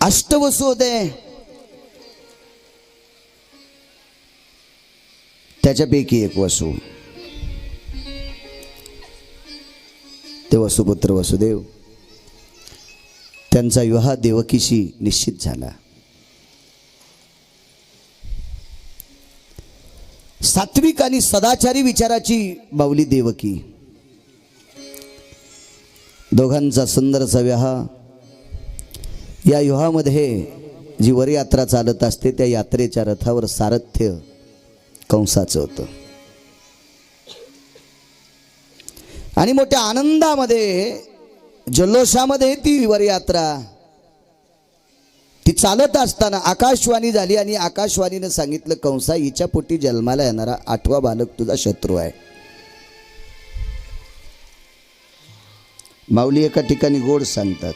अष्टवसू होते, त्याच्यापैकी एक वसू, ते वसुपुत्र वसुदेव, त्यांचा विवाह देवकीशी निश्चित झाला. सात्विक आणि सदाचारी विचाराची बावली देवकी, दोघांचा सुंदरचा विवाह. या विवाहामध्ये जी वरयात्रा चालत असते त्या यात्रेच्या रथावर सारथ्य कंसाचं होतं. आणि मोठ्या आनंदामध्ये जल्लोषामध्ये ती वरयात्रा ती चालत असताना आकाशवाणी झाली आणि आकाशवाणीने सांगितलं, कंसा, हिच्या पोटी जन्माला येणारा 8वा बालक तुझा शत्रू आहे. माऊली एका ठिकाणी गोड सांगतात,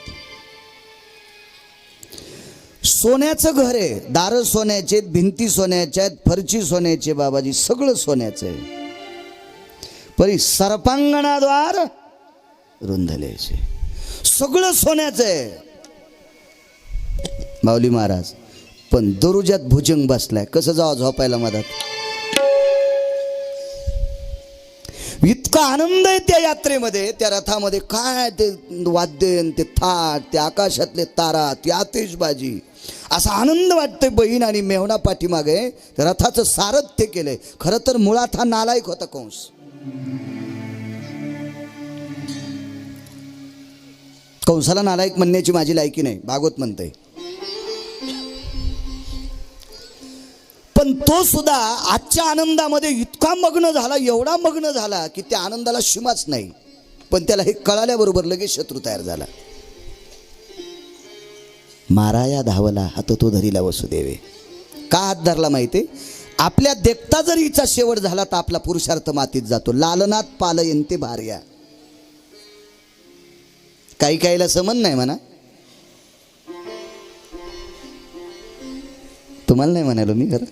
सोन्याचं घर आहे, दार सोन्याचे, भिंती सोन्याच्या आहेत, फरची सोन्याचे, बाबाजी सगळं सोन्याचं आहे, परी सर्पांगणाद्वार रुंधल्याचे, सगळं सोन्याचं आहे. माऊली महाराज, पण दरुजात भुजंग बसलाय, कसं जावं झोपायला मधात. इतका आनंद आहे त्या यात्रेमध्ये, त्या रथामध्ये. काय ते वाद्य, ते थाट, ते आकाशातले तारा, ती आतिषबाजी, असा आनंद वाटतोय. बहीण आणि मेहुणा पाठीमागे रथाचं सारथ्य केलंय. खरं तर मुळात हा नालायक होता कंस. कंसाला नालायक म्हणण्याची माझी लायकी नाही, भागवत म्हणते. पण तो सुद्धा आजच्या आनंदामध्ये इतका मग्न झाला, एवढा मग्न झाला की त्या आनंदाला सीमाच नाही. पण त्याला हे कळाल्याबरोबर लगेच शत्रू तयार झाला. माराया धावला हात तो धरीला वसुदेवे. का हात धरला माहिती? आपल्या देखता जर हिचा शेवट झाला तर आपला पुरुषार्थ मातीत जातो. लालनात पालयन्ते भार्या. काही काहीला समज नाही म्हणा, तुम्हाला नाही म्हणालो मी खरं.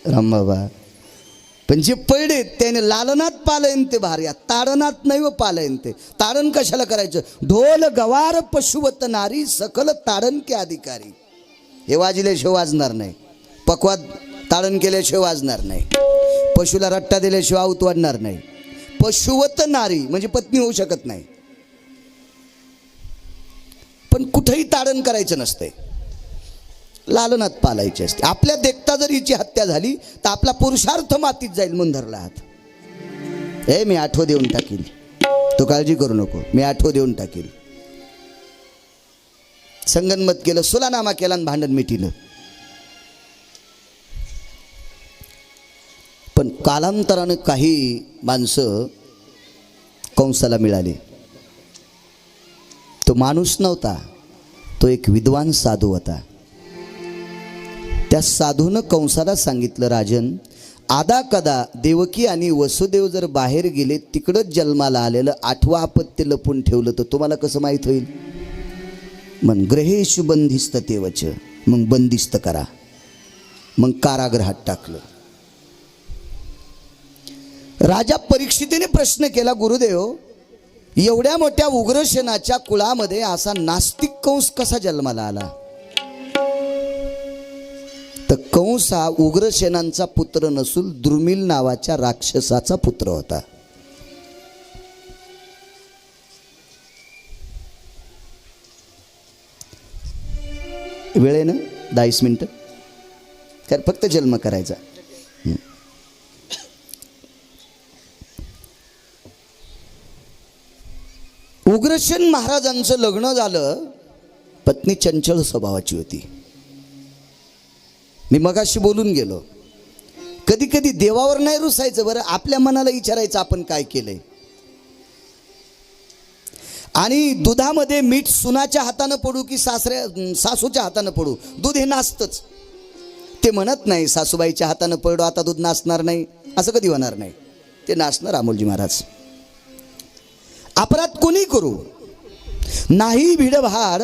राम बाबा, पण जे पडे त्याने लालनात पालयन्ते भार्या, ताडनात नाही व पालयन्ते. ताडण कशाला करायचं? ढोल गवार पशुवत नारी सकल ताडण के अधिकारी. हे वाजल्याशिवाय वाजणार नाही, पक्वात ताडण केल्याशिवाय वाजणार नाही, पशुला रट्टा दिल्याशिवाय आऊत वाढणार नाही. पशुवत नारी म्हणजे पत्नी होऊ शकत नाही, पण कुठेही ताडण करायचं नसते, लालनात पालायचे असते. आपल्या देखता जर हिची हत्या झाली तर आपला पुरुषार्थ मातीत जाईल. म्हणून धरला हात. हे मी आठवं देऊन टाकील, तू काळजी करू नको, मी आठवं देऊन टाकील. संगनमत केलं, सुलानामा केला आणि भांडण मिटिलं. पण कालांतरानं काही माणसं कंसाला मिळाली. तो माणूस नव्हता, तो एक विद्वान साधू होता. त्या साधूनं कंसाला सांगितलं, राजन, आदा कदा देवकी आणि वसुदेव जर बाहेर गेले, तिकडंच जन्माला आलेलं 8वं अपत्य लपून ठेवलं तर तुम्हाला कसं माहीत होईल? मन ग्रहेषु बंदिस्त तेवच. मग बंदिस्त करा. मग कारागृहात टाकलं. राजा परीक्षितीने प्रश्न केला, गुरुदेव, एवढ्या मोठ्या उग्रसेनाच्या कुळामध्ये असा नास्तिक कंस कसा जन्माला आला? तर कंस हा उग्रसेनांचा पुत्र नसून द्रुमिल नावाच्या राक्षसाचा पुत्र होता. वेळ आहे ना 10 मिनिटं, तर फक्त जन्म करायचा. उग्रसेन महाराजांचं लग्न झालं. पत्नी चंचल स्वभावाची होती. मी मगाशी बोलून गेलो, कधी कधी देवावर नाही रुसायचं बरं, आपल्या मनाला विचारायचं आपण काय केलंय. आणि दुधामध्ये मीठ सुनाच्या हातानं पडू की सासूच्या हातानं पडू, दूध हे नासतंच. ते म्हणत नाही सासूबाईच्या हातानं पडू आता दूध नासणार नाही, असं कधी होणार नाही. ते नासणार अमोलजी महाराज. अपराध कोणी करू नाही भिडभार,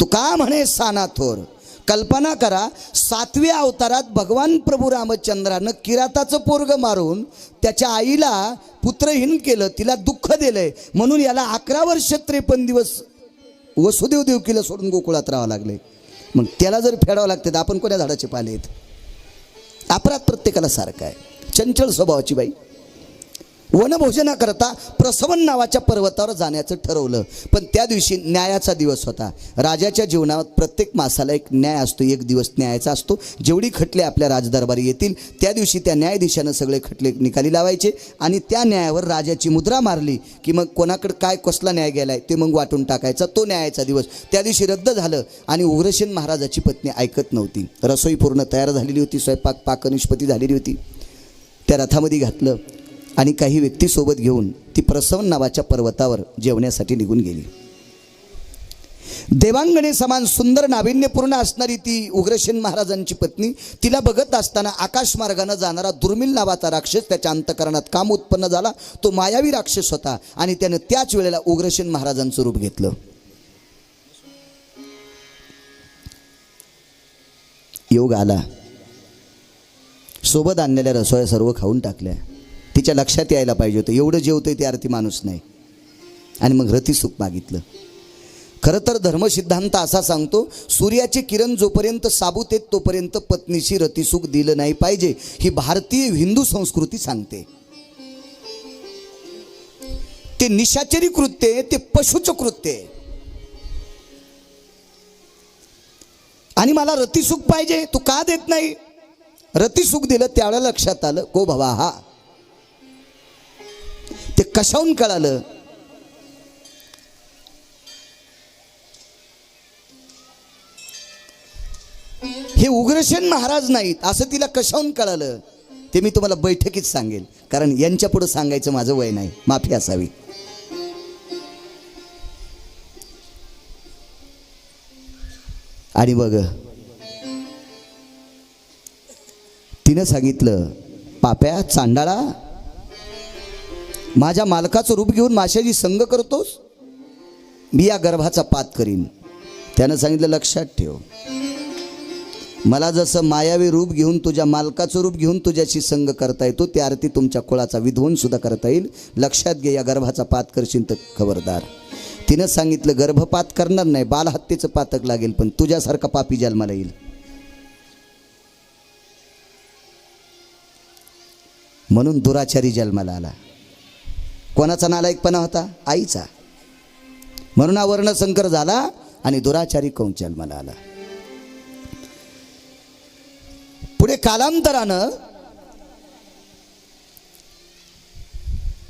तू का म्हणे साना थोर, कल्पना करा, 7व्या अवतारात भगवान प्रभू रामचंद्रानं किराताचं पोरग मारून त्याच्या आईला पुत्रहीन केलं, तिला दुःख दिलंय म्हणून याला 11 वर्ष 53 दिवस वसुदेव देवकीला सोडून गोकुळात राहावं लागले. मग त्याला जर फेडावं लागते तर आपण कोण्या झाडाचे पाले आहेत? अपराध प्रत्येकाला सारखा आहे. चंचल स्वभावाची बाई वनभोजना करता प्रसवन नावाच्या पर्वतावर जाण्याचं ठरवलं. पण त्या दिवशी न्यायाचा दिवस होता. राजाच्या जीवनात प्रत्येक मासाला एक न्याय असतो, एक दिवस न्यायाचा असतो. जेवढी खटले आपल्या राजदरबारी येतील त्या दिवशी त्या न्यायाधीशानं सगळे खटले निकाली लावायचे आणि त्या न्यायावर राजाची मुद्रा मारली की मग कोणाकडे काय कसला न्याय गेलाय ते मग वाटून टाकायचा. तो न्यायाचा दिवस त्या दिवशी रद्द झालं. आणि उग्रसेन महाराजाची पत्नी ऐकत नव्हती. रसोई पूर्ण तयार झालेली होती, स्वयंपाक पाकनिष्पत्ती झालेली होती. त्या रथामध्ये घातलं आणि काही व्यक्ती सोबत घेऊन ती प्रसवन नावाच्या पर्वतावर जेवण्यासाठी निघून गेली. देवांगणे समान सुंदर नाविन्यपूर्ण असणारी ती उग्रसेन महाराजांची पत्नी, तिला बघत असताना आकाशमार्गाने जाणारा दुर्मिळ नावाचा राक्षस त्याच्या अंतःकरणात काम उत्पन्न झाला. तो मायावी राक्षस होता आणि त्यानं त्याच वेळेला उग्रसेन महाराजांचं रूप घेतलं. योग आला, सोबत आणलेल्या रसोया सर्व खाऊन टाकल्या. तिच्या लक्षात यायला पाहिजे होतं एवढं जेवतोय ते अर्थी माणूस नाही. आणि मग रतिसुख मागितलं. खरं तर धर्मसिद्धांत असा सांगतो, सूर्याचे किरण जोपर्यंत साबूत आहेत तोपर्यंत पत्नीशी रतिसुख दिलं नाही पाहिजे. ही भारतीय हिंदू संस्कृती सांगते. ते निशाचरी कृत्य, ते पशुचं कृत्य. आणि मला रतिसुख पाहिजे, तू का देत नाही? रतिसुख दिलं त्यावेळेला लक्षात आलं, को भवा हा. ते कशाहून कळालं? हे उग्रसेन महाराज नाहीत असं तिला कशाहून कळालं ते मी तुम्हाला बैठकीत सांगेल, कारण यांच्या पुढे सांगायचं माझं वय नाही, माफी असावी. आणि बघ तिनं सांगितलं, पाप्या चांडाळा, माझ्या मालकाचं रूप घेऊन माशाची संग करतोस, मी या गर्भाचा पात करीन. त्यानं सांगितलं, लक्षात ठेव, मला जसं मायावी रूप घेऊन तुझ्या मालकाचं रूप घेऊन तुझ्याशी संग करता येतो त्या अर्थी तुमच्या कुळाचा विध्वंस सुद्धा करता येईल. लक्षात घे, या गर्भाचा पात करशील तर खबरदार. तिनं सांगितलं, गर्भपात करणार नाही, बालहत्येचं पातक लागेल, पण तुझ्यासारखा पापी जन्माला येईल. म्हणून दुराचारी जन्माला आला. कोणाचा नालायकपणा होता? आईचा. म्हणून हा वर्णसंकर झाला आणि दुराचारी कंस जन्माला आला. पुढे कालांतरानं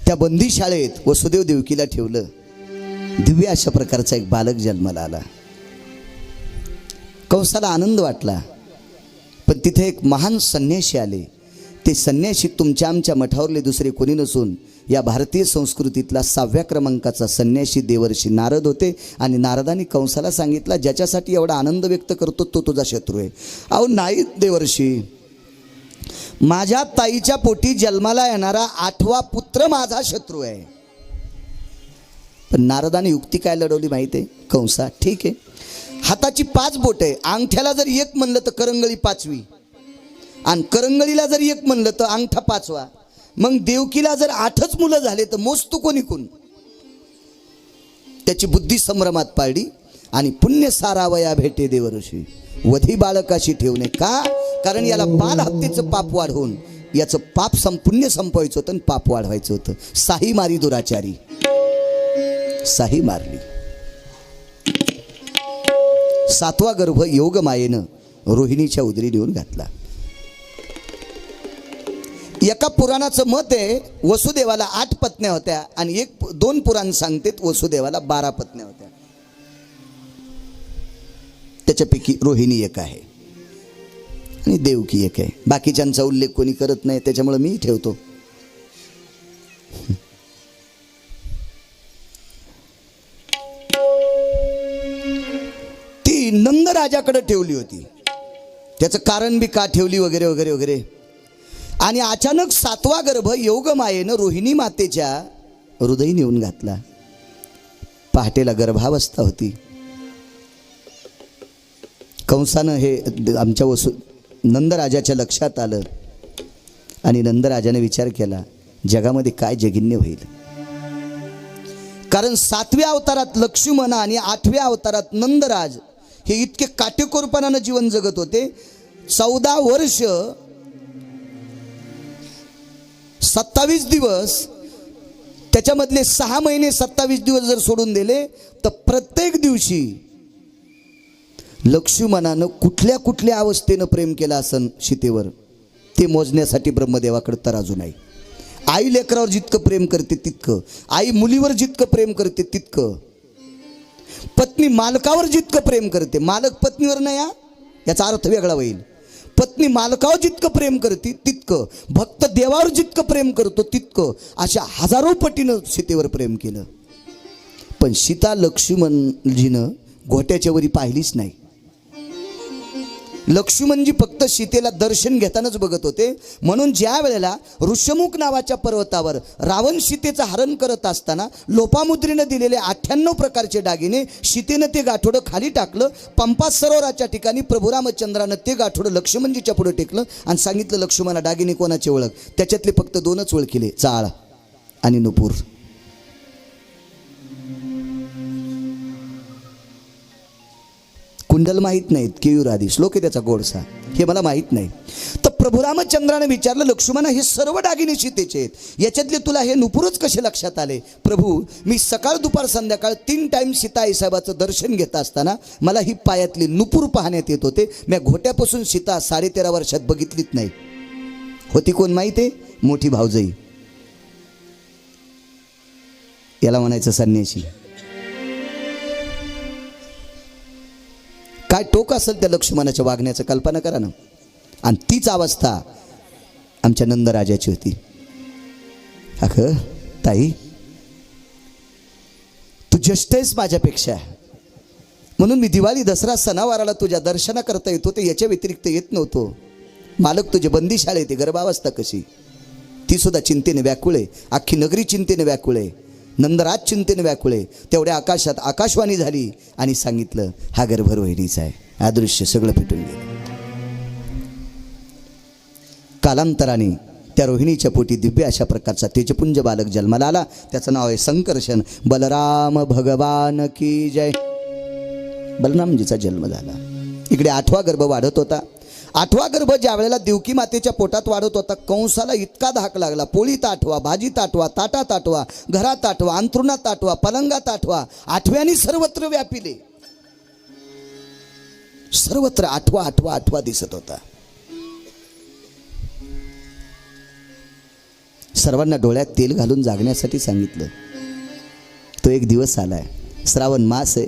त्या बंदीशाळेत वसुदेव देवकीला ठेवलं. दिव्य अशा प्रकारचा एक बालक जन्माला आला. कंसाला आनंद वाटला. पण तिथे एक महान संन्यासी आले. ते संन्यासी तुमच्या आमच्या मठावरले दुसरे कोणी नसून या भारतीय संस्कृतीतला 6व्या क्रमांकाचा संन्यासी देवर्षी नारद होते. आणि नारदांनी कंसाला सांगितलं, ज्याच्यासाठी एवढा आनंद व्यक्त करतो तो तुझा शत्रू आहे. अहो नाही देवर्षी, माझ्या ताईच्या पोटी जन्माला येणारा 8वा पुत्र माझा शत्रू आहे. पण नारदाने युक्ती काय लढवली माहिती आहे? कंसा, ठीक आहे, हाताची 5 बोट आहे, अंगठ्याला जर 1 म्हणलं तर करंगळी 5वी, आणि करंगळीला जर 1 म्हणलं तर अंगठा 5वा. मग देवकीला जर 8च मुलं झाले तर मोजतो कोणी कोण? त्याची बुद्धी संभ्रमात पाडली आणि पुण्य सारावया भेटे देवर्षी, वधी बाळकाशी ठेवणे. का? कारण याला बाल हत्येचं पाप वाढवून याचं पाप पुण्य संपवायचं होतं आणि पाप वाढवायचं होतं. साही मारी दुराचारी, साही मारली. 7वा गर्भ योग मायेनं रोहिणीच्या उदरी नेऊन घातला. एका पुराणाचं मत आहे वसुदेवाला 8 पत्न्या होत्या आणि 2 पुराण सांगतात वसुदेवाला 12 पत्न्या होत्या. त्याच्यापैकी रोहिणी एक आहे आणि देवकी एक आहे. बाकीच्यांचा उल्लेख कोणी करत नाही, त्याच्यामुळे मी ठेवतो. ती नंद राजाकडे ठेवली होती. त्याचं कारण बी का ठेवली वगैरे वगैरे वगैरे. आणि अचानक 7वा गर्भ योगमायेनं रोहिणी मातेच्या हृदयी नेऊन घातला. पहाटेला गर्भावस्था होती. कंसानं हे आमच्या नंदराजाच्या लक्षात आलं आणि नंदराजाने विचार केला जगामध्ये काय जगिन्य होईल. कारण 7व्या अवतारात लक्ष्मण आणि 8व्या अवतारात नंदराज हे इतके काटेकोरपणानं जीवन जगत होते. 14 वर्ष 27 दिवस, त्याच्यामधले 6 महिने 27 दिवस जर सोडून दिले तर प्रत्येक दिवशी लक्ष्मणानं कुठल्या कुठल्या अवस्थेनं प्रेम केलं असन सीतेवर ते मोजण्यासाठी ब्रह्मदेवाकडे तराजू नाही. आई लेकरावर जितकं प्रेम करते तितकं, आई मुलीवर जितकं प्रेम करते तितकं, पत्नी मालकावर जितकं प्रेम करते, मालक पत्नीवर नाही, याचा अर्थ वेगळा होईल. पत्नी मालकावर जितकं प्रेम करते तितकं, भक्त देवावर जितकं प्रेम करतो तितकं, अशा हजारो पटीनं सीतेवर प्रेम केलं. पण सीता लक्ष्मणजीनं घोट्याच्या वरी पाहिलीच नाही. लक्ष्मणजी फक्त सीतेला दर्शन घेतानाच बघत होते. म्हणून ज्या वेळेला ऋषमुख नावाच्या पर्वतावर रावण सीतेचं हरण करत असताना लोपामुद्रेनं दिलेले 98 प्रकारचे दागिने सीतेनं ते गाठोडं खाली टाकलं. पंपा सरोवराच्या ठिकाणी प्रभू रामचंद्रानं ते गाठोडं लक्ष्मणजीच्या पुढे टेकलं आणि सांगितलं लक्ष्मणा दागिने कोणाचे ओळख. त्याच्यातले फक्त 2च ओळखिले, चाळ आणि नुपूर. कुंडल माहीत नाहीत, केयूर आधी श्लोक आहे त्याचा गोडसा, हे मला माहीत नाही. तर प्रभू रामचंद्राने विचारलं लक्ष्मणा हे सर्व दागिने सीतेचे आहेत, याच्यातले तुला हे नुपूरच कसे लक्षात आले. प्रभू मी सकाळ दुपार संध्याकाळ 3 टाइम सीता आईसाहेबाचं दर्शन घेत असताना मला ही पायातली नुपूर पाहण्यात येत होते. मी घोट्यापासून सीता 13.5 वर्षात बघितलीच नाही. होती कोण माहिती आहे? मोठी भावजई, याला म्हणायचं संन्यासी. काय टोक असेल त्या लक्ष्मणाच्या वागण्याचं कल्पना करा ना. आणि तीच अवस्था आमच्या नंदराजाची होती. अगं ताई तू ज्येष्ठ आहेस माझ्यापेक्षा, म्हणून मी दिवाळी दसरा सणावाराला तुझ्या दर्शना करता येतो, ते याच्या व्यतिरिक्त येत नव्हतो. मालक तुझे बंदीशाळे ते गर्भावस्था कशी, ती सुद्धा चिंतेने व्याकुळे, अख्खी नगरी चिंतेने व्याकुळे, नंदराज चिंतेने व्याकुळे. तेवढ्या आकाशात आकाशवाणी झाली आणि सांगितलं हा गर्भ रोहिणीचा आहे. अदृश्य सगळं फिटून गेलं. कालांतराने त्या रोहिणीच्या पोटी दिव्य अशा प्रकारचा तेजपुंज बालक जन्माला आला. त्याचं नाव आहे संकर्षण. बलराम भगवान की जय. बलरामजीचा जन्म झाला. इकडे 8वा गर्भ वाढत होता. 8वा गर्भ ज्या वेळेला देवकी मातेच्या पोटात वाढत होता, कंसाला इतका धाक लागला. पोळीत 8वा, भाजीत 8वा, ताटात 8वा, घरात 8वा, अंथरुणात 8वा, पलंगात 8वा, 8व्यानी सर्वत्र व्यापिले. सर्वत्र 8वा 8वा 8वा दिसत होता. सर्वांना डोळ्यात तेल घालून जागण्यासाठी सांगितलं. तो एक दिवस आलाय, श्रावण मास आहे,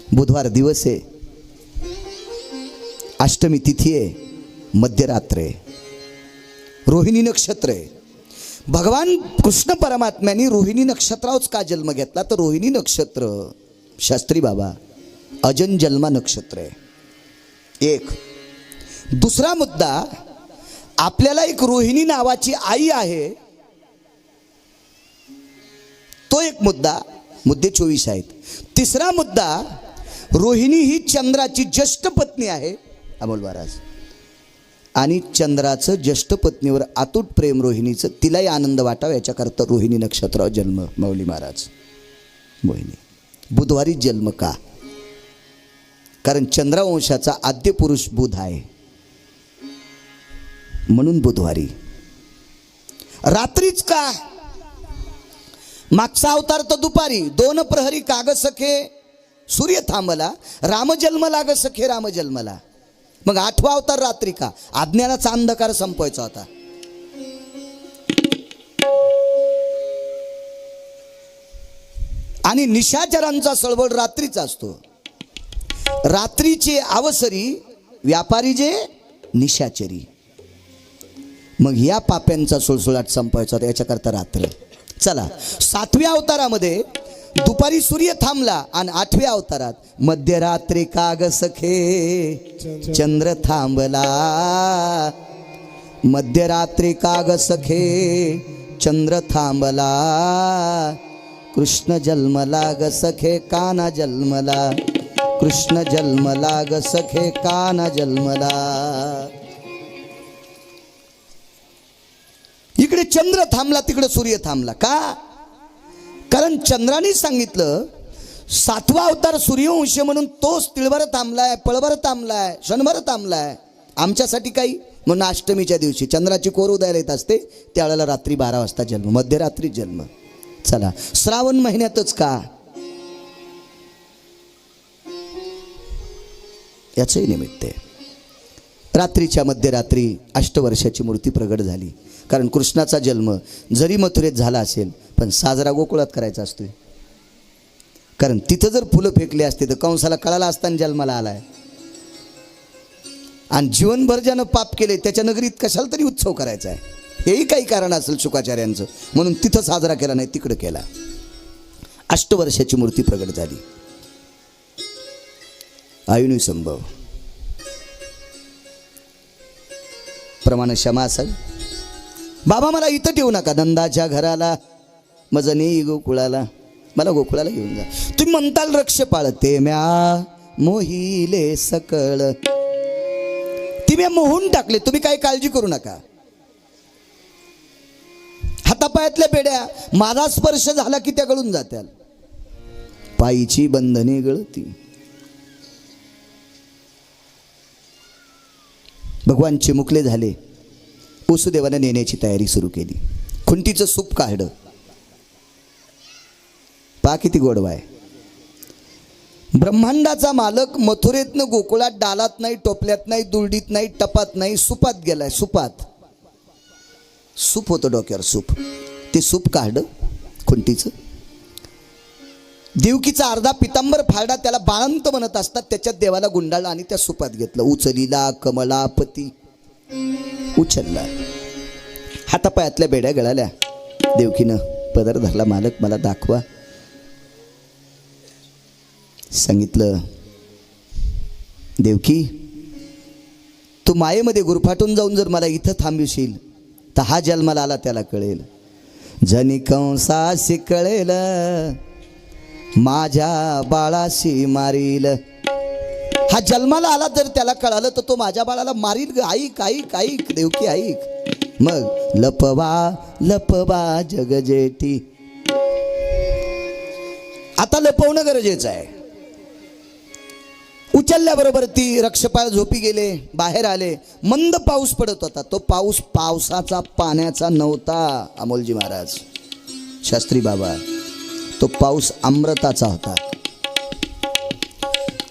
बुधवार दिवस आहे, अष्टमी तिथी आहे, मध्यरात्र आहे, रोहिणी नक्षत्र आहे. भगवान कृष्ण परमात्म्याने रोहिणी नक्षत्रावरच का जन्म घेतला तर रोहिणी नक्षत्र शास्त्री बाबा अजन जन्मा नक्षत्र आहे. एक दुसरा मुद्दा, आपल्याला एक रोहिणी नावाची आई आहे, तो एक मुद्दा. मुद्दे 24 आहेत. तिसरा मुद्दा, रोहिणी ही चंद्राची ज्येष्ठ पत्नी आहे अमोल महाराज, आणि चंद्राचं ज्येष्ठ पत्नीवर अतूट प्रेम रोहिणीचं, तिलाही आनंद वाटावा याच्याकरता रोहिणी नक्षत्रावर जन्म. माऊली महाराज मोहिनी बुधवारी जन्म का? कारण चंद्रवंशाचा आद्य पुरुष बुध आहे, म्हणून बुधवारी. रात्रीच का? मागचा अवतार तर दुपारी. 2 प्रहरी काग सखे सूर्य थांबला, राम जन्म लाग सखे राम जन्मला. मग 8वा अवतार रात्री का? अज्ञानाचा अंधकार संपवायचा होता. आणि निशाचरांचा सळबळ रात्रीचा असतो. रात्रीचे अवसरी व्यापारी जे निशाचरी. मग या पाप्यांचा सुळसुळाट संपवायचा होता, याच्याकरता रात्र. चला 7व्या अवतारामध्ये दुपारी सूर्य थांबला आणि 8व्या अवतारात मध्यरात्री काग सखे चंद्र थांबला. मध्यरात्री काग सखे चंद्र थांबला, कृष्ण जन्मला ग सखे काना जन्मला. कृष्ण जन्मला ग सखे काना जन्मला. इकडे चंद्र थांबला तिकडे सूर्य थांबला. का? कारण चंद्राने सांगितलं 7वा अवतार सूर्यवंशी म्हणून तोच तिळभर थांबलाय, पळभर थांबलाय, क्षणभर थांबलाय. आमच्यासाठी काही म्हणून अष्टमीच्या दिवशी चंद्राची कोर उदयाला येत असते त्यावेळेला रात्री 12 वाजता जन्म, मध्यरात्री जन्म. चला श्रावण महिन्यातच का? याचंही निमित्त आहे. रात्रीच्या मध्यरात्री अष्टवर्षाची मूर्ती प्रगट झाली. कारण कृष्णाचा जन्म जरी मथुरेत झाला असेल पण साजरा गोकुळात करायचा असतोय. कारण तिथं जर फुलं फेकले असते तर कंसाला कळाला असताना जन्माला आलाय. आणि जीवनभर ज्यानं पाप केले त्याच्या नगरीत कशाला तरी उत्सव करायचा आहे, हेही काही कारण असेल शुकाचार्यांचं, म्हणून तिथं साजरा केला नाही, तिकडं केला. अष्टवर्षाची मूर्ती प्रगट झाली. आयुनी संभव प्रमाण क्षमा असेल. बाबा मला इथं ठेवू नका, नंदाच्या घराला मज नाही गोकुळाला, मला गोकुळाला घेऊन जा. तुम्ही म्हणताल रक्ष पाळते म्या मोहिले सकळ, ती म्या मोहून टाकले, तुम्ही काही काळजी करू नका. हातापायातल्या बेड्या माझा स्पर्श झाला की त्या गळून जात्याल, पायीची बंधने गळती. भगवान चिमुकले झाले. वसुदेवाने नेण्याची तयारी सुरू केली. खुंटीचं सूप काढलं. पा किती गोडवा आहे. ब्रह्मांडाचा मालक मथुरेतनं गोकुळात डालात नाही, टोपल्यात नाही, दुर्डीत नाही, टपात नाही, सुपात गेलाय. सुपात सूप होतं डोक्यावर, सूप. ते सूप काढलं खुंटीचं. देवकीचा अर्धा पितांबर फाडा, त्याला बाळंत म्हणत असतात, त्याच्यात देवाला गुंडाळला आणि त्या सुपात घेतलं. उचलीला कमलापती, उचलला. हातापायातल्या बेड्या गळाल्या. देवकीनं पदर धरला. मालक मला दाखवा. सांगितलं देवकी तू मायेमध्ये गुरफाटून जाऊन जर मला इथं थांबवशील तर हा जन्माला आला त्याला कळेल. जनी कंसाशी कळेल माझ्या बाळाशी मारील. हा जन्माला आला तर त्याला कळालं तर तो माझ्या बाळाला मारील ग. ऐक ऐक ऐक देवकी ऐक. मग लपवा लपवा जगजेठी. आता लपवणं गरजेचं आहे. उचलल्याबरोबर ती रक्षपाळ झोपी गेले. बाहेर आले. मंद पाऊस पडत होता. तो पाऊस पावसाचा पाण्याचा नव्हता अमोलजी महाराज, शास्त्री बाबा. तो पाऊस अमृताचा होता.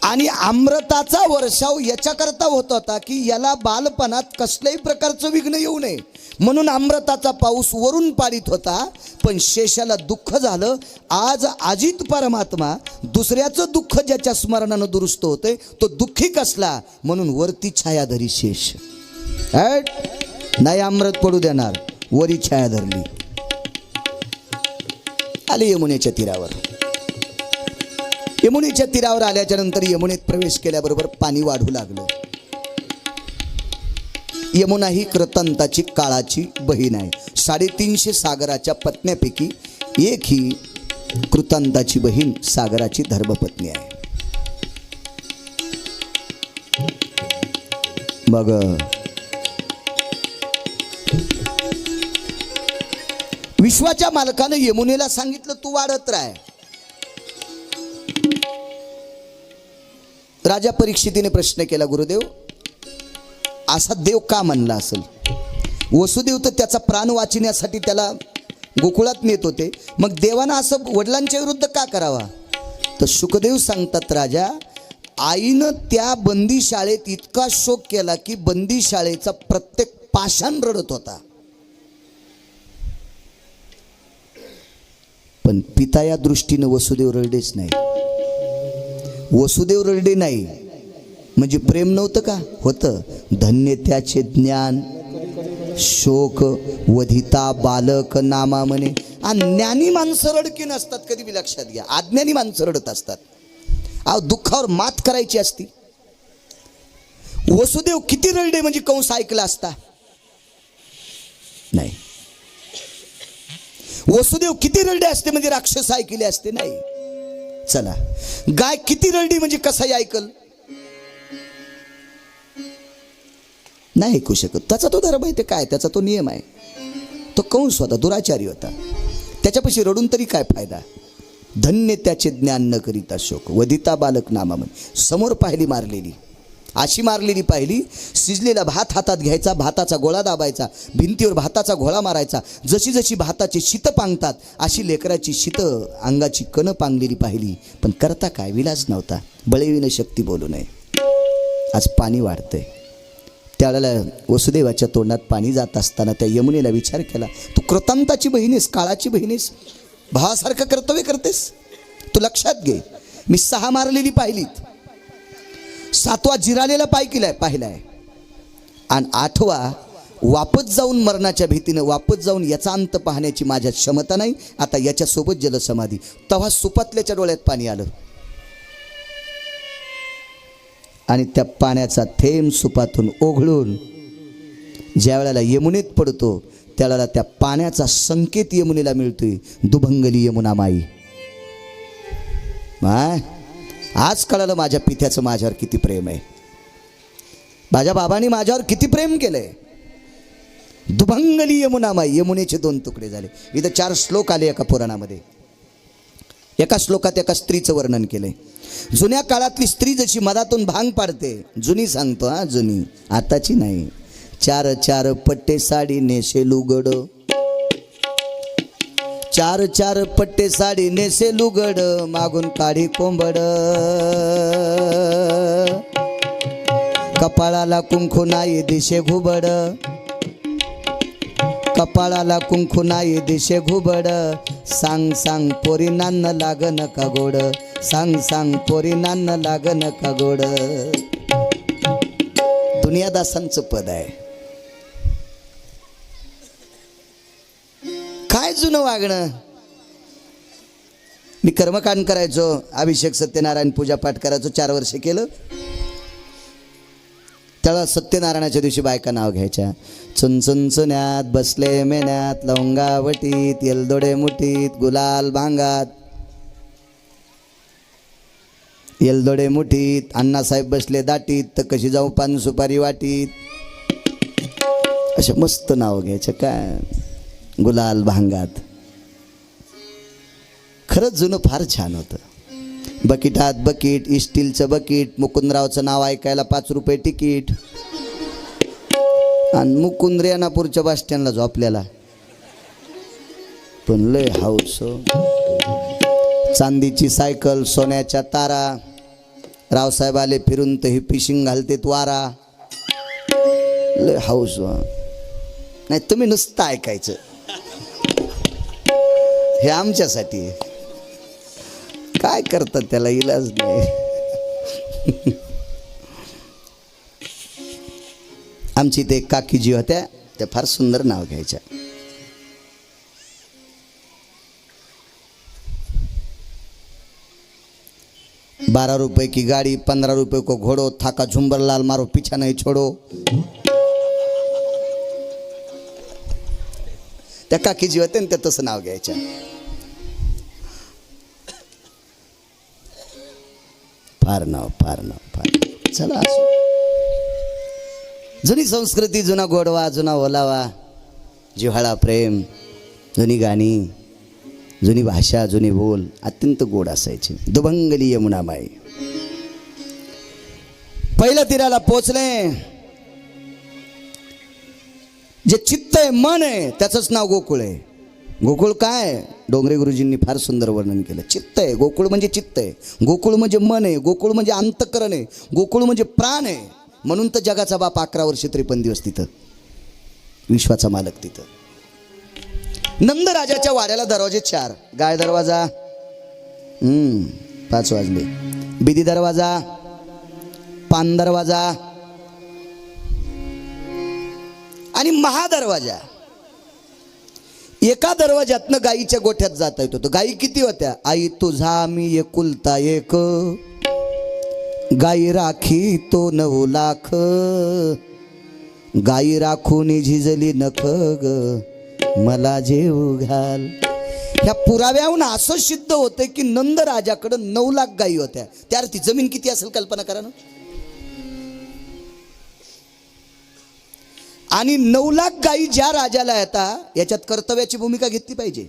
आणि अमृताचा वर्षाव याच्याकरता होत होता की याला बालपणात कसल्याही प्रकारचं विघ्न येऊ नये म्हणून अमृताचा पाऊस वरून पाडित होता. पण शेषाला दुःख झालं. आज अजित परमात्मा दुसऱ्याचं दुःख ज्याच्या स्मरणानं दुरुस्त होते तो दुःखी कसला म्हणून वरती छायाधरी शेष. नाही अमृत पडू देणार. वरी छाया धरली. आले यमुनेच्या तीरावर. यमुनेच्या तीरावर आल्याच्या नंतर यमुनेत प्रवेश केल्याबरोबर पाणी वाढू लागलं. यमुना ही कृतांताची काळाची बहीण आहे. 350 सागराच्या पत्न्यापैकी एक ही कृतांताची बहीण सागराची धर्मपत्नी आहे. मग विश्वाच्या मालकानं यमुनेला सांगितलं तू वाढत राह. राजा परीक्षितीने प्रश्न केला, गुरुदेव असा देव का म्हणला असेल? वसुदेव तर त्याचा प्राण वाचण्यासाठी त्याला गोकुळात नेत होते, मग देवानं असं वडिलांच्या विरुद्ध का करावा? तर शुकदेव सांगतात, राजा आईनं त्या बंदीशाळेत इतका शोक केला की बंदीशाळेचा प्रत्येक पाषाण रडत होता. पण पिता या दृष्टीनं वसुदेव रडलेच नाही. वसुदेव रडले नाही म्हणजे प्रेम नव्हतं का? होतं. धन्य त्याचे ज्ञान शोक वधिता बालक नामा म्हणे. आणि ज्ञानी माणसं रडकी नसतात, कधी बी लक्षात घ्या. अज्ञानी माणसं रडत असतात. अहो दुःखावर मात करायची असती. वसुदेव किती रडले म्हणजे कंस ऐकला असता? नाही. वसुदेव किती रडले असते म्हणजे राक्षस ऐकले असते? नाही. चला, गाय किती रडली म्हणजे कसाही ऐकल नाही ऐकू शकत. त्याचा तो धर्म आहे, ते काय त्याचा तो नियम आहे. तो कंस होता, दुराचारी होता, त्याच्यापाशी रडून तरी काय फायदा. धन्य त्याचे ज्ञान न करीता शोक, वदिता बालक नामामध्ये. समोर पाहिली मारलेली, अशी मारलेली पाहिली. शिजलेला भात हातात घ्यायचा, भाताचा गोळा दाबायचा, भिंतीवर भाताचा घोळा मारायचा. जशी जशी भाताची शीतं पांगतात अशी लेकराची शीतं अंगाची कणं पांगलेली पाहिली. पण करता काय, विलाज नव्हता. बळेविन शक्ती बोलू नये. आज पाणी वाढतंय. त्यावेळेला वसुदेवाच्या तोंडात पाणी जात असताना त्या यमुनेला विचार केला, तू कृतांताची बहीणेस, काळाची बहीणेस, भावासारखं कर्तव्य करतेस. तू लक्षात घे, मी 6 मारलेली पाहिलीत, 7वा जिरालेला पाय केलाय पाहिलाय, आणि 8वा वापस जाऊन मरणाच्या भीतीनं वापस जाऊन याचा अंत पाहण्याची माझ्यात क्षमता नाही. आता याच्यासोबत जलसमाधी. तेव्हा सुपातल्याच्या डोळ्यात पाणी आलं आणि त्या पाण्याचा थेंब सुपातून ओघळून ज्या वेळेला यमुनेत पडतो त्यावेळेला त्या पाण्याचा संकेत यमुनेला मिळतोय, दुभंगली यमुना माई. आज कळालं माझ्या पित्याचं माझ्यावर किती प्रेम आहे. माझ्या बाबांनी माझ्यावर किती प्रेम केलंय. दुभंगली यमुना माई. यमुनेचे 2 तुकडे झाले. इथं 4 श्लोक आले एका पुराणामध्ये. एका श्लोकात एका स्त्रीचं वर्णन केलंय. जुन्या काळातली स्त्री जशी मधातून भांग पाडते, जुनी सांगतो हा, जुनी, आताची नाही. 4 पट्टे साडी नेसे लुगड, 4 पट्टे साडी नेसे लुगड, मागून काढी कोंबड, कपाळाला कुंकू नाही दिशे घुबड, कपाळाला कुंकू नाही दिशे घुबड, सांग सांग पोरी नान्न लागन का गोड, सांग सांग पोरी नान्न लागन का गोड. दुनियादासांचं पद आहे. काय जुनं वागणं. मी कर्मकांड करायचो, अभिषेक सत्यनारायण पूजा पाठ करायचो, 4 वर्ष केलं. त्याला सत्यनारायणाच्या दिवशी बायका नाव घ्यायच्या. चुनचुनचुन्यात बसले मेन्यात, लवंगावटीत येलदोडे मुठीत, गुलाल भांगात येलदोडे मुठीत, अण्णासाहेब बसले दाटीत, तर कशी जाऊ पान सुपारी वाटीत. असे मस्त नाव घ्यायचे. काय गुलाल भांगात. खरंच जुनं फार छान होतं. बकीटात बकीट, स्टीलचं बकीट, मुकुंदरावचं नाव ऐकायला 5 रुपये तिकीट, आणि मुकुंद रेणापूरच्या बस स्टँडला झोपलेला. पण लय हाऊस. चांदीची सायकल, सोन्याच्या तारा, रावसाहेब आले फिरून तर ही फिशिंग घालतेत वारा. लय हाऊस. नाही तुम्ही नुसतं ऐकायचं, हे आमच्यासाठी. काय करतात त्याला इलाज नाही. आमची ते काकीजी होत्या, त्या फार सुंदर नाव घ्यायच्या. ₹12 की गाडी, ₹15 को घोडो, थाका झुंबर लाल मारो पीछा नहीं छोड़ो. त्या काकीजी होत्या त्या तसं नाव घ्यायच्या. फार नाव. चला, जुनी संस्कृती, जुना गोडवा, जुना ओलावा, जिव्हाळा, प्रेम, जुनी गाणी, जुनी भाषा, जुनी बोल अत्यंत गोड असायची. दुभंगली यमुना माई. पहिल्या तीराला पोचले. जे चित्त आहे, मन आहे, त्याचंच नाव गोकुळ आहे. गोकुळ काय, डोंगरे गुरुजींनी फार सुंदर वर्णन केलं. चित्त आहे, गोकुळ म्हणजे चित्त आहे, गोकुळ म्हणजे मन आहे, गोकुळ म्हणजे अंतःकरण आहे, गोकुळ म्हणजे प्राण आहे. म्हणून तर जगाचा बाप 11 वर्ष 53 दिवस तिथं, विश्वाचा मालक तिथं. नंदराजाच्या वाड्याला दरवाजे 4. गाय दरवाजा 5 वाजले, बिदी दरवाजा, पान दरवाजा आणि महादरवाजा. एका दरवाज्यातनं गाईच्या गोठ्यात जाता येत होतं. गाई किती होत्या? आई तुझा मी एकुलता एक, गाई राखी तो 9 लाख, गाई राखून झिजली नख ग, मला जेव घाल. ह्या पुराव्याहून असं सिद्ध होतं की नंद राजाकडे 9 लाख गायी होत्या. त्या अर्थी जमीन किती असेल कल्पना करा ना. आणि 9 लाख गायी ज्या राजाला येतात याच्यात कर्तव्याची भूमिका घेतली पाहिजे.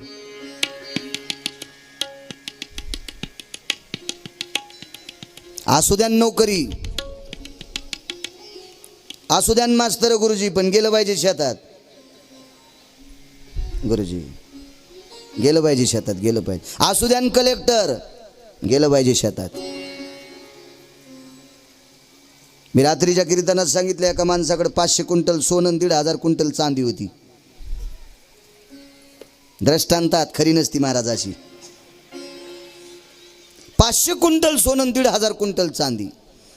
असू द्या नोकरी, असू द्या मास्तर गुरुजी, पण गेलं पाहिजे शेतात. गुरुजी गेलं पाहिजे शेतात, गेलं पाहिजे. असू द्या कलेक्टर, गेलं पाहिजे शेतात. मी रात्रीच्या कीर्तनात सांगितलं एका माणसाकडे 500 क्विंटल सोनं 1,500 क्विंटल चांदी होती. दृष्टांतात खरी नसती महाराजाची. 500 क्विंटल सोनं 1,500 क्विंटल चांदी.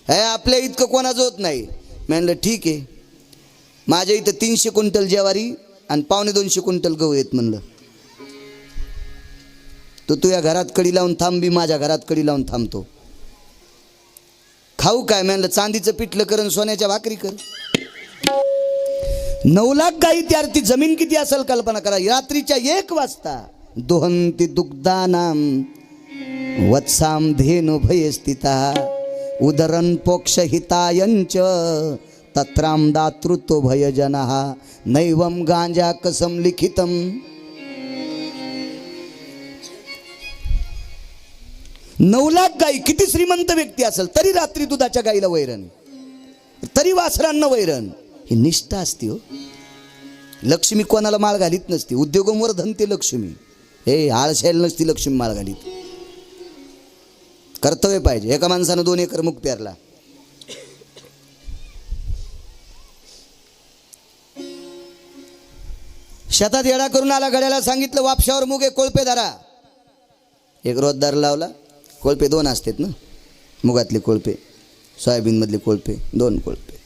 हे आपल्या इतकं कोणाचं होत नाही. म्हणलं ठीक आहे, माझ्या इथं 300 क्विंटल ज्वारी आणि 250 क्विंटल गहू आहेत. म्हणलं तो तुझ्या घरात कडी लावून थांब, बी माझ्या घरात कडी लावून थांबतो. खाऊ काय? म्हणलं चांदीचं पिठलं कर, सोन्याच्या भाकरी कर. 9 लाख गाई त्या अर्थी जमीन किती असेल कल्पना करा. रात्रीच्या 1 वाजता दोहंती दुग्धानाम वत्साम धेनु भयस्थिता उदरन पोक्ष हितायंच तत्राम दातृत्व भयजनः नैवम गांजा कसम लिखितम. नऊ लाख गाई, किती श्रीमंत व्यक्ती असेल तरी रात्री दुधाच्या गाईला वैरण, तरी वासरांना वैरण. ही निष्ठा असते हो. लक्ष्मी कोणाला माळ घालीत नसते. उद्योगमवर धनते लक्ष्मी. हे आळशायला नसती लक्ष्मी माळ घालीत. कर्तव्य पाहिजे. एका माणसानं 2 एकर मूग पेरला. शेतात येडा करून आला. गड्याला सांगितलं वापशावर मूग आहे, कोळपे धरा. एक रोजदार लावला. कोळपे 2 असतात ना, मुगातले कोळपे, सोयाबीनमधले कोळपे, 2 कोळपे.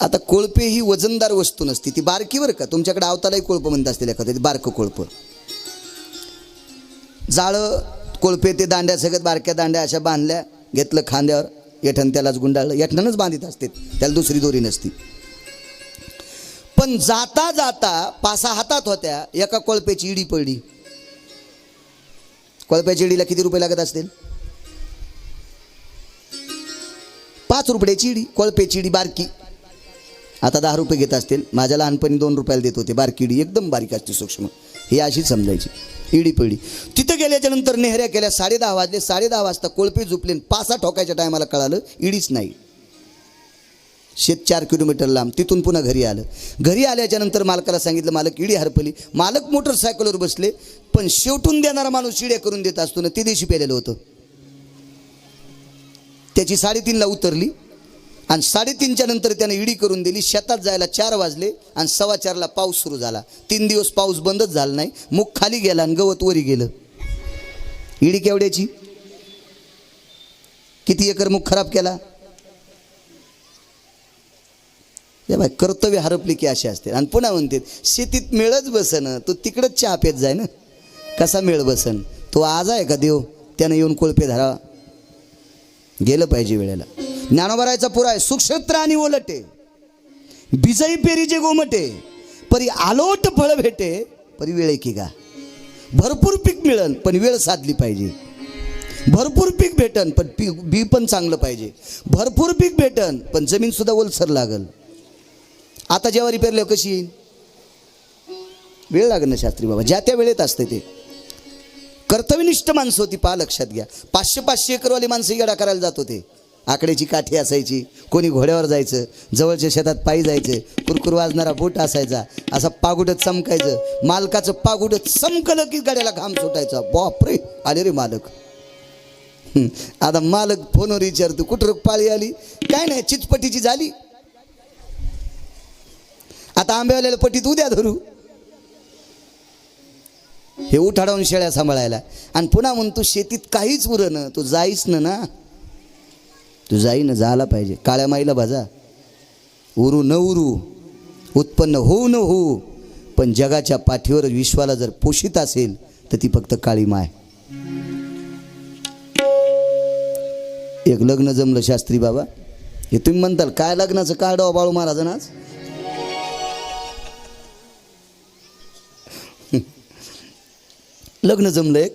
आता कोळपे ही वजनदार वस्तू नसती, ती बारकी बरं का. तुमच्याकडे आवतालाही कोळपं म्हणत असतील एखाद्या, बारकं कोळपं. जाळं कोळपे ते दांड्या सगळ्यात बारक्या दांड्या अशा बांधल्या, घेतलं खांद्यावर, येठण त्यालाच गुंडाळलं. येठणच बांधित असते, त्याला दुसरी दोरी नसती. पण जाता जाता 5-6 हातात होत्या. एका कोळपेची इडी पडली. कोळप्याच्या इडीला किती रुपये लागत असतील? 5 रुपयाची इडी. कोळपेची इडी बारकी आता 10 रुपये घेत असतील. माझ्या लहानपणी 2 रुपयाला देत होते. बारकी इडी एकदम बारीक असते, सूक्ष्म. ही अशीच समजायची. इडी पडली. तिथं गेल्याच्या नंतर नेहऱ्या केल्या. 10:30 वाजले. 10:30 वाजता कोळपे झोपले. 5 ठोकायच्या टायमाला कळालं इडीच नाही. शेत 4 किलोमीटर लांब. तिथून पुन्हा घरी आलं. घरी आल्याच्या नंतर मालकाला सांगितलं मालक इडी हरपली. मालक मोटरसायकलवर बसले. पण शेवटून देणारा माणूस शिड्या करून देत असतो ना, ते दिवशी पेलेलं होतं. त्याची 3:30ला उतरली आणि 3:30च्या नंतर त्याने इडी करून दिली. शेतात जायला 4 वाजले आणि 4:15ला पाऊस सुरू झाला. 3 दिवस पाऊस बंदच झाला नाही. मूग खाली गेला आणि गवत वरी गेलं. इडी केवढ्याची? किती एकर मूग खराब केला? बाय कर्तव्य हरपली की असे असते. आणि पुन्हा म्हणते शेतीत मेळच बसन, तू तिकडंच चहा पेत जाय ना. कसा मेळ बसन? तो आज आहे का देव? त्यानं येऊन कोळपे धरावा. गेलं पाहिजे वेळेला. ज्ञानोबरायचा पुरा आहे. सुक्षेत्र आणि ओलटे बिजई पेरीचे गोमटे परी आलोट फळ भेटे परी वेळ की गा. भरपूर पीक मिळन पण वेळ साधली पाहिजे. भरपूर पीक भेटन पण बी पण चांगलं पाहिजे. भरपूर पीक भेटन पण जमीन सुद्धा ओलसर लागल. आता ज्वारी पेरल्यावर कशी येईल? वेळ लागेल ना शास्त्री बाबा. ज्या त्या वेळेत असते ते. कर्तव्यनिष्ठ माणसं होती. पहा लक्षात घ्या. 500-500 एकरवाली माणसं येडा करायला जात होते. आकड्याची काठी असायची. कोणी घोड्यावर जायचं, जवळच्या शेतात पायी जायचं. कुरकुर वाजणारा बोट असायचा. असा पागुडत चमकायचं. मालकाचं पागुडत चमकलं की गाड्याला घाम सुटायचा. बापरे आले रे मालक. आता मालक फोनवर विचारतो कुठं पाळी आली? काय नाही, चिचपटीची झाली. आता आंब्यावाल्याला पटीत उद्या धरू. हे उठाडावून शेळ्या सांभाळायला. आणि पुन्हा म्हणतो शेतीत काहीच उरन, तू जाईस ना. तू जाई ना, झाला पाहिजे. काळ्या माईला भाजा. उरू न उरू, उत्पन्न होऊ न होऊ, पण जगाच्या पाठीवर विश्वाला जर पोषित असेल तर ती फक्त काळी माय. एक लग्न जमलं शास्त्री बाबा. हे तुम्ही म्हणताल काय लग्नाचं काढावं बाळू महाराजांनाच. लग्न जमलं एक,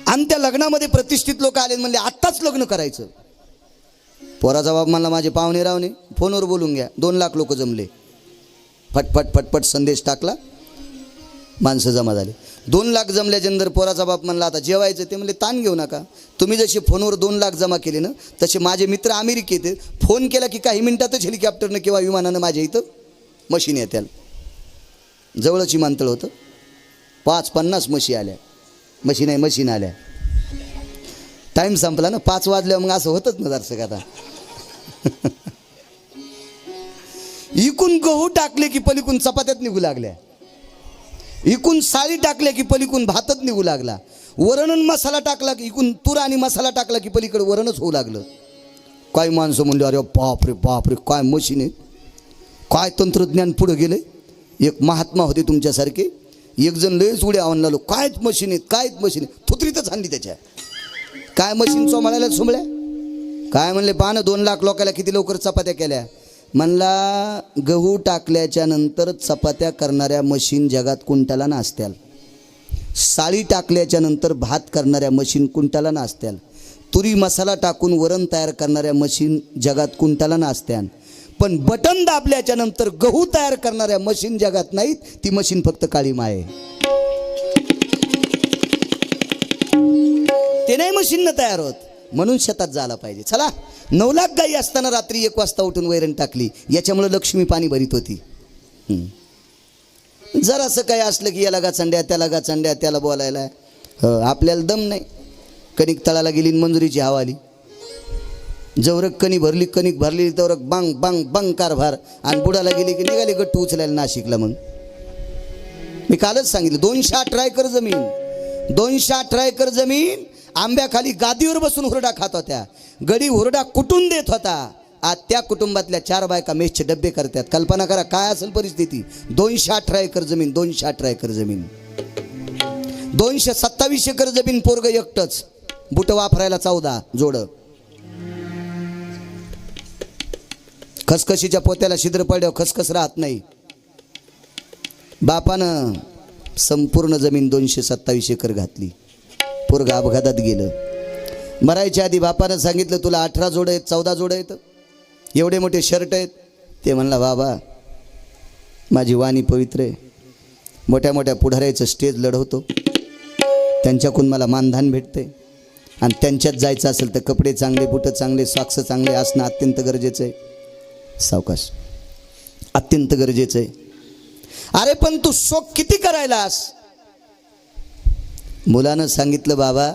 आणि त्या लग्नामध्ये प्रतिष्ठित लोक आले, म्हणले आत्ताच लग्न करायचं. पोराचा बाप म्हणला माझे पाहुणे रावणे फोनवर बोलून घ्या. 2 लाख लोक जमले. फटफट फटफट संदेश टाकला, माणसं जमा झाली. 2 लाख जमल्याच्यानंतर पोराचा बाप म्हणला आता जेवायचं. ते म्हणले ताण घेऊ नका, तुम्ही जसे फोनवर 2 लाख जमा केले ना, तसे माझे मित्र अमेरिकेत फोन केला की काही मिनिटातच हेलिकॉप्टरनं किंवा विमानानं माझ्या इथं मशीन येत्याल. जवळच विमानतळ होतं. 50 म्हशी आल्या. मशीन आल्या. टाईम संपला ना, 5 वाजल्यावर मग असं होतच ना दर्शक. आता इकून गहू टाकले की पलीकून चपात्यात निघू लागल्या, इकून साळी टाकल्या की पलीकून भातच निघू लागला, वरण मसाला टाकला की इकून तूर आणि मसाला टाकला की पलीकडे वरणच होऊ लागलं. काय माणसं म्हणले अरे बापरे बापरे काय मशीन आहे, काय तंत्रज्ञान पुढे गेले. एक महात्मा होते तुमच्यासारखे, एक जण लयच उड्या आणला, कायच मशीन आहेत कायच मशीन आहे, थुत्रीतच आणली त्याच्या. काय मशीन चोमाळ्याला सुमळ्या. काय म्हणले पानं 2 लाख लोकांना किती लवकर चपात्या केल्या. म्हणला गहू टाकल्याच्या नंतर चपात्या करणाऱ्या मशीन जगात कुंटाला नासत्याल. साळी टाकल्याच्या नंतर भात करणाऱ्या मशीन कुंटाला नासत्याल. तुरी मसाला टाकून वरण तयार करणाऱ्या मशीन जगात कुंटाला नासत्यान. पण बटन दाबल्याच्या नंतर गहू तयार करणाऱ्या मशीन जगात नाहीत. ती मशीन फक्त काळी माय. ते नाही मशीननं तयार होत. म्हणून शेतात झाला पाहिजे. चला 9 लाख गाई असताना रात्री 1 वाजता उठून वैरण टाकली, याच्यामुळे लक्ष्मी पाणी भरीत होती. जर असं काही असलं की याला गाचंड्या त्याला गाचंड्या त्याला बोलायला आपल्याला दम नाही. कणिक तळाला गेली मंजुरीची हवा आली. जवरक कणिक भरली तवरक बांग बांग बांग कारभार, आणि बुडाला गेली की निघाली गट्टू उचलायला नाशिकला. मग मी कालच सांगितलं 218 एकर जमीन, 218 एकर जमीन आंब्याखाली गादीवर बसून हुरडा खात होत्या. गडी हुरडा कुटून देत होता. आज त्या कुटुंबातल्या 4 बायका मेसचे डब्बे करतात. कल्पना करा काय असेल परिस्थिती. 218 एकर जमीन, 218 एकर जमीन, 227 एकर जमीन. पोरग एकटंच, बुट वापरायला 14 जोड. खसखशीच्या पोत्याला छिद्र पडल्यावर खसखस राहत नाही. बापानं संपूर्ण जमीन 227 एकर घातली. पोरग अपघातात गेलं. मरायच्या आधी बापानं सांगितलं तुला 18 जोड आहेत 14 जोड आहेत, एवढे मोठे शर्ट आहेत. ते म्हणला बाबा माझी वाणी पवित्र आहे, मोठ्या मोठ्या पुढाऱ्याचं स्टेज लढवतो, त्यांच्याकडून मला मानधन भेटते, आणि त्यांच्यात जायचं असेल तर कपडे चांगले, बुटं चांगले, सॉक्स चांगले असणं अत्यंत गरजेचं आहे. सावकाश, अत्यंत गरजेचं आहे. अरे पण तू शोक किती करायलास. मुलानं सांगितलं बाबा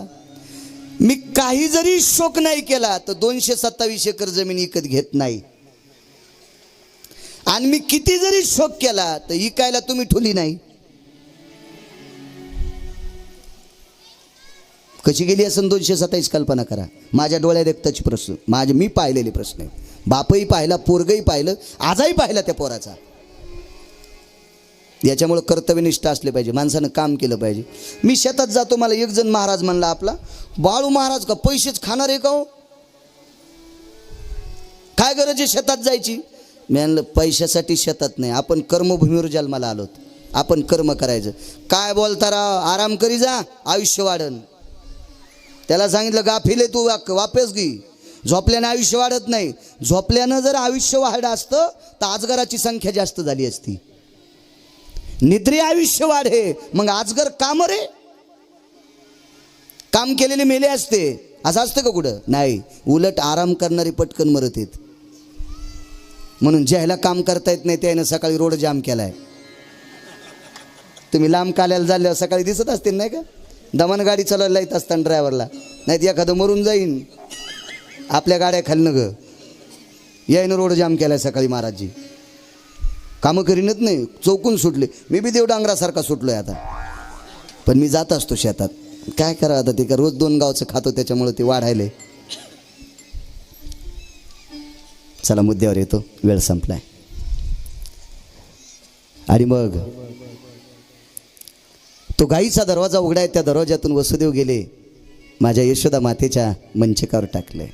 मी काही जरी शोक नाही केला तर 227 एकर जमीन विकत घेत नाही, आणि मी किती जरी शोक केला तर इकायला तुम्ही ठुली नाही. कशी गेली असं 227 कल्पना करा. माझ्या डोळ्यात एकताची प्रश्न, मी पाहिलेले प्रश्न आहे. बापही पाहिला, पोरगही पाहिलं, आजही पाहिला त्या पोराचा. याच्यामुळे कर्तव्यनिष्ठ असले पाहिजे, माणसानं काम केलं पाहिजे. मी शेतात जातो, मला एक जण महाराज म्हणला आपला बाळू महाराज का पैसेच खाणार आहे का हो, काय गरज आहे शेतात जायची. मी म्हणलं पैशासाठी शेतात नाही, आपण कर्मभूमीवर जन्माला आलोत, आपण कर्म करायचं. काय बोलता राव, आराम करी जा, आयुष्य वाढन. त्याला सांगितलं गाफिले तू वापस घे, झोपल्यानं आयुष्य वाढत नाही. झोपल्यानं जर आयुष्य वाढलं असतं तर आजगराची संख्या जास्त झाली असती. निद्रे आयुष्य वाढे, मग आजगर काम रे, काम केलेले मेले असते. असं असतं का कुठं, नाही. उलट आराम करणारी पटकन मरत आहेत. म्हणून ज्याला काम करता येत नाही त्यानं सकाळी रोड जाम केलाय. तुम्ही लांब काल्याला झाल्यावर सकाळी दिसत असतील नाही का, दमन गाडी चालवायला येत असताना ड्रायव्हरला, नाही एखादं मरून जाईन आपल्या गाड्या खालनं ग, यायनं रोड जाम केलाय सकाळी महाराजजी. कामं करीनच नाही, चौकून सुटले. मी बी देवडांगरासारखा सुटलोय आता, पण मी जात असतो शेतात. काय करा आता, ते का रोज 2 गावचं खातो त्याच्यामुळे ते वाढायले. चला मुद्द्यावर येतो, वेळ संपलाय. आणि मग तो गाईचा दरवाजा उघडाय, त्या दरवाजातून वसुदेव गेले, माझ्या यशोदा मातेच्या मंचकावर टाकले.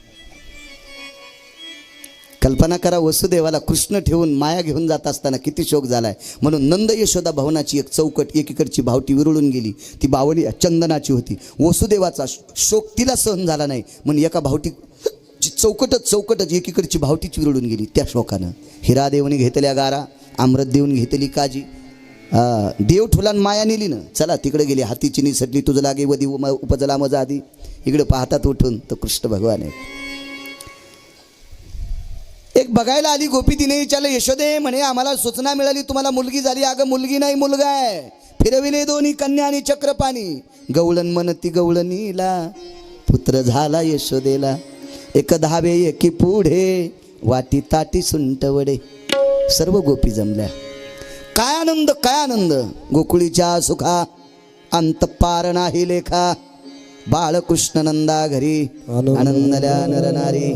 कल्पना करा, वसुदेवाला कृष्ण ठेवून माया घेऊन जात असताना किती शोक झालाय. म्हणून नंद यशोदा भवनाची एक चौकट, एकीकडची भावटी विरळून गेली. ती बावली चंदनाची होती. वसुदेवाचा शोक तिला सहन झाला नाही, म्हणून एका भावटीची चौकटच एकीकडची भावटीच विरळून गेली. त्या शोकानं हिरादेवनी घेतल्या गारा, अमृत देऊन घेतली काजी. देव ठुलान माया नेली ना. चला तिकडे गेली, हातीची निसटली तुझं लागे वधी उपजला मजा आधी. इकडे पाहतात उठून तर कृष्ण भगवान आहे. एक बघायला आली गोपी, तिने विचारलं, यशोदे म्हणे आम्हाला सूचना मिळाली तुम्हाला मुलगी झाली. अगं मुलगी नाही मुलगा आहे. फिरविले दोन्ही कन्या आणि चक्रपाणी. गवळण म्हणती गवळणीला, पुत्र झाला यशोदेला. एक धावे एकी पुढे, वाटी ताटी सुंट वडे. सर्व गोपी जमल्या. काय आनंद काय आनंद. गोकुळीच्या सुखा अंत पार नाही लेखा. बाळकृष्ण नंदा घरी आनंदल्या नरनारी.